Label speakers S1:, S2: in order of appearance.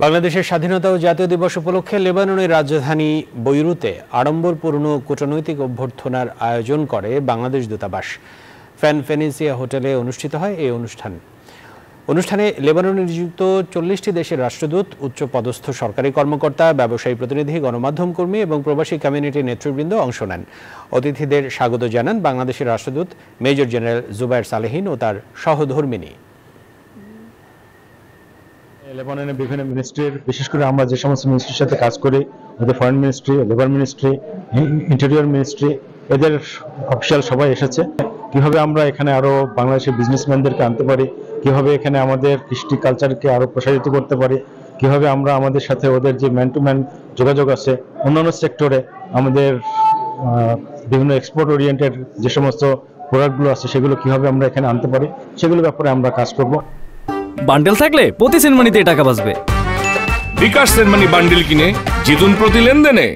S1: বাংলাদেশের স্বাধীনতা ও জাতীয় দিবস উপলক্ষে লেবাননের রাজধানী বৈরুতে আড়ম্বরপূর্ণ কূটনৈতিক অভ্যর্থনার আয়োজন করে বাংলাদেশ দূতাবাস। ফেনিসিয়া হোটেলে অনুষ্ঠিত হয় এই অনুষ্ঠানে লেবাননে নিযুক্ত 40টি দেশের রাষ্ট্রদূত, উচ্চপদস্থ সরকারি কর্মকর্তা, ব্যবসায়ী প্রতিনিধি, গণমাধ্যম কর্মী এবং প্রবাসী কমিউনিটির নেতৃবৃন্দ অংশ নেন। অতিথিদের স্বাগত জানান বাংলাদেশের রাষ্ট্রদূত মেজর জেনারেল জুবায়ের সালেহীন ও তার সহধর্মিণী।
S2: লেবাননের বিভিন্ন মিনিস্ট্রির, বিশেষ করে আমরা যে সমস্ত মিনিস্ট্রির সাথে কাজ করি, ওদের foreign ministry, labour ministry, interior ministry, এদের অফিসিয়াল সবাই এসেছে। কিভাবে আমরা এখানে আরো বাংলাদেশের বিজনেসম্যানদেরকে আনতে পারি, কিভাবে এখানে আমাদের কৃষ্টি কালচারকে আরো প্রসারিত করতে পারি, কিভাবে আমরা আমাদের সাথে ওদের যে ম্যান টু ম্যান যোগাযোগ আছে অন্যান্য সেক্টরে, আমাদের বিভিন্ন এক্সপোর্ট ওরিয়েন্টেড যে সমস্ত প্রোডাক্টগুলো আছে সেগুলো কিভাবে আমরা এখানে আনতে পারি, সেগুলোর ব্যাপারে আমরা কাজ করব।
S3: বান্ডেল থাকলে প্রতি সেনমানিতে টাকা বাঁচবে।
S4: বিকাশ সেনমানি বান্ডেল কিনে জিতুন প্রতি লেনদেনে।